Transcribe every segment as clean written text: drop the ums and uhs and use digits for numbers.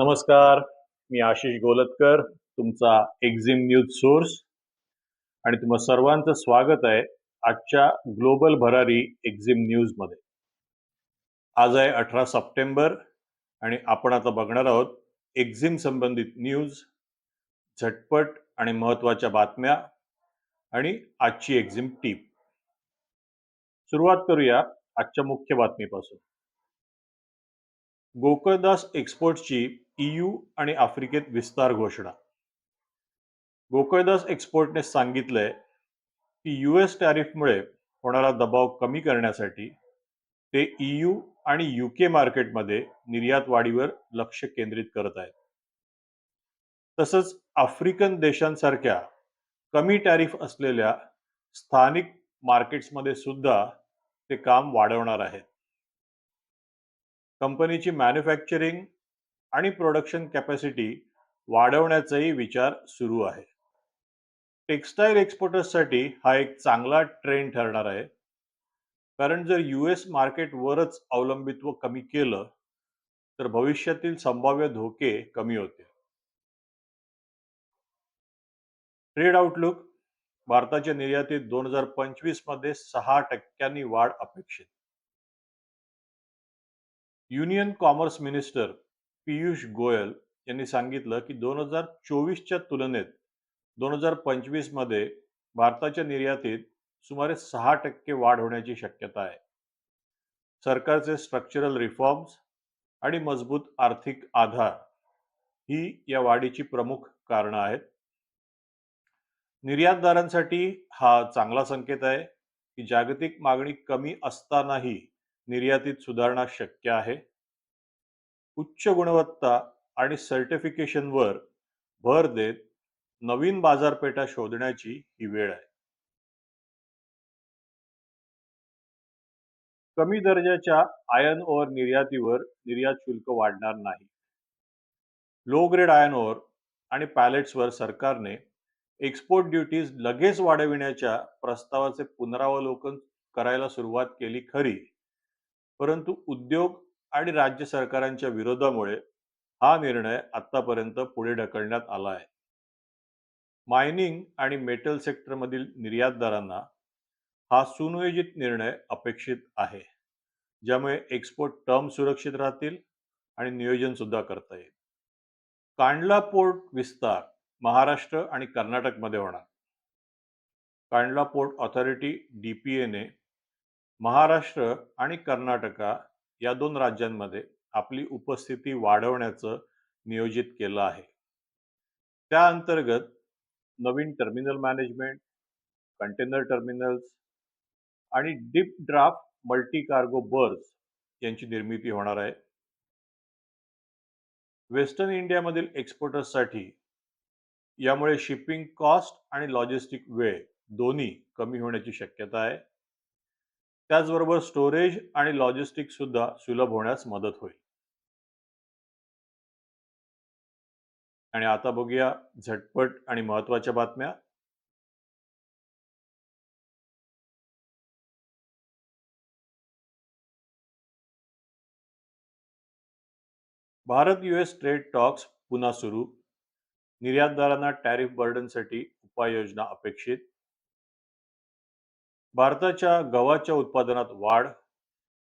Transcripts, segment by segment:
नमस्कार. मी आशिष गोलतकर, तुमचा Exim news source आणि तुम्हा सर्वांचं स्वागत आहे आजच्या ग्लोबल भरारी एक्झिम न्यूजमध्ये. आज आहे 18 सप्टेंबर आणि आपण आता बघणार आहोत एक्झिम संबंधित न्यूज, झटपट आणि महत्त्वाच्या बातम्या आणि आजची एक्झिम टीप. सुरुवात करूया आजच्या मुख्य बातमीपासून. गोकुळदास एक्सपोर्टची EU आणि आफ्रिकेत विस्तार घोषणा. गोकुळदास एक्सपोर्टने सांगितलंय की US टॅरिफमुळे होणारा दबाव कमी करण्यासाठी ते EU आणि UK मार्केटमध्ये निर्यात वाढीवर लक्ष केंद्रित करत आहेत. तसंच आफ्रिकन देशांसारख्या कमी टॅरिफ असलेल्या स्थानिक मार्केट्समध्ये सुद्धा ते काम वाढवणार आहेत. कंपनीची मॅन्युफॅक्चरिंग आणि प्रोडक्शन कॅपॅसिटी वाढवण्याचाही विचार सुरू आहे. टेक्सटाईल एक्सपोर्टर्ससाठी हा एक चांगला ट्रेंड ठरणार आहे, कारण जर US मार्केटवरच अवलंबित्व कमी केलं तर भविष्यातील संभाव्य धोके कमी होतील. Trade outlook. भारताच्या निर्यातीत 2025 मध्ये 6% वाढ अपेक्षित. Union commerce minister Piyush Goyal यांनी सांगितलं की 2024च्या तुलनेत 2025 मध्ये भारताच्या निर्यातीत सुमारे 6% वाढ होण्याची शक्यता आहे. सरकारचे स्ट्रक्चरल रिफॉर्म्स आणि मजबूत आर्थिक आधार ही या वाढीची प्रमुख कारणं आहेत. निर्यातदारांसाठी हा चांगला संकेत आहे की जागतिक मागणी कमी असतानाही निर्यातीत सुधारणा शक्य आहे. उच्च गुणवत्ता आणि सर्टिफिकेशनवर भर देत नवीन बाजारपेठा शोधण्याची ही वेळ आहे. कमी दर्जाच्या आयर्न ओर निर्यातीवर निर्यात शुल्क वाढणार नाही. लो ग्रेड आयर्न ओर आणि पॅलेट्सवर सरकारने एक्सपोर्ट ड्युटीज लगेच वाढविण्याच्या प्रस्तावाचे पुनरावलोकन करायला सुरुवात केली खरी, परंतु उद्योग आणि राज्य सरकारांच्या विरोधामुळे हा निर्णय आतापर्यंत पुढे ढकलण्यात आला आहे. मायनिंग आणि मेटल सेक्टरमधील निर्यातदारांना हा सुनियोजित निर्णय अपेक्षित आहे, ज्यामुळे एक्सपोर्ट टर्म सुरक्षित राहतील आणि नियोजन सुद्धा करता येईल. कांडला पोर्ट विस्तार महाराष्ट्र आणि कर्नाटकमध्ये होणार. कांडला पोर्ट ऑथॉरिटी DPAने महाराष्ट्र आणि कर्नाटका या 2 राज्यांमध्ये आपली उपस्थिती वाढवण्याचं नियोजित केलं आहे. त्या अंतर्गत नवीन टर्मिनल मॅनेजमेंट, कंटेनर टर्मिनल्स आणि deep draft multi cargo birth यांची निर्मिती होणार आहे. वेस्टर्न इंडियामधील एक्सपोर्टर्ससाठी यामुळे शिपिंग कॉस्ट आणि लॉजिस्टिक वेळ दोन्ही कमी होण्याची शक्यता आहे. त्याचबरोबर स्टोरेज आणि लॉजिस्टिक सुद्धा सुलभ होण्यास मदत होईल. आणि आता बघूया झटपट आणि महत्त्वाच्या बातम्या. भारत US ट्रेड टॉक्स पुन्हा सुरू. निर्यातदारांना टॅरिफ बर्डनसाठी उपाययोजना अपेक्षित. भारताच्या गव्हाच्या उत्पादनात वाढ.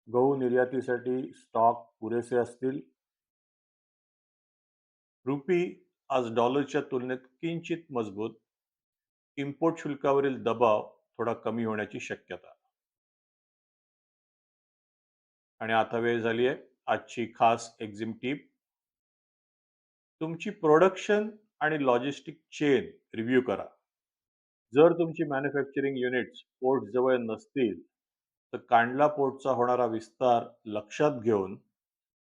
गहू निर्यातीसाठी स्टॉक पुरेसे असतील. रुपी आज डॉलरच्या तुलनेत किंचित मजबूत. इम्पोर्ट शुल्कावरील दबाव थोडा कमी होण्याची शक्यता. आणि आता वेळ झाली आहे आजची खास एक्झिम टीप. तुमची प्रोडक्शन आणि लॉजिस्टिक चेन रिव्ह्यू करा. जर तुमची मॅन्युफॅक्चरिंग युनिट्स पोर्ट जवळ नसतील तर कांडला पोर्टचा होणारा विस्तार लक्षात घेऊन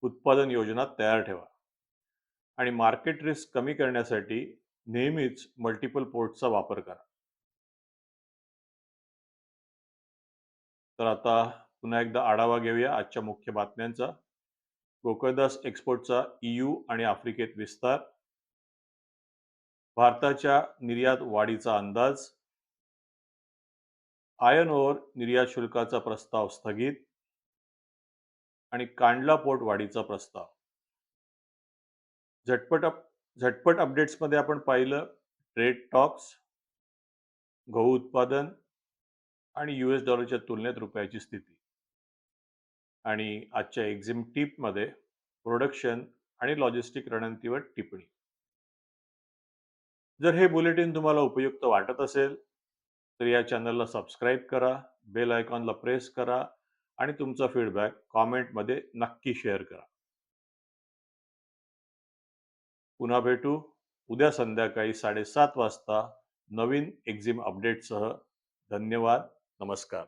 उत्पादन योजना तयार ठेवा. आणि मार्केट रिस्क कमी करण्यासाठी नेहमीच मल्टिपल पोर्टचा वापर करा. तर आता पुन्हा एकदा आढावा घेऊया आजच्या मुख्य बातम्यांचा. गोकुळदास एक्सपोर्टचा EU आणि आफ्रिकेत विस्तार. भारताच्या निर्यात वाढीचा अंदाज. आयर्न ओर निर्यात शुल्काचा प्रस्ताव स्थगित. आणि कांडला पोर्ट वाढीचा प्रस्ताव. झटपट झटपट अपडेट्समध्ये आपण पाहिलं ट्रेड टॉक्स, गहू उत्पादन आणि US डॉलरच्या तुलनेत रुपयाची स्थिती. आणि आजच्या एक्झिम टिपमध्ये प्रोडक्शन आणि लॉजिस्टिक रणनीतीवर टिप्पणी. जर हे बुलेटिन तुम्हाला उपयुक्त वाटत असेल तर या चॅनलला सबस्क्राईब करा, बेल आयकॉनला प्रेस करा आणि तुमचा फीडबॅक कॉमेंटमध्ये नक्की शेअर करा. पुन्हा भेटू उद्या संध्याकाळी 7:30 वाजता नवीन एक्झिम अपडेटसह. धन्यवाद. नमस्कार.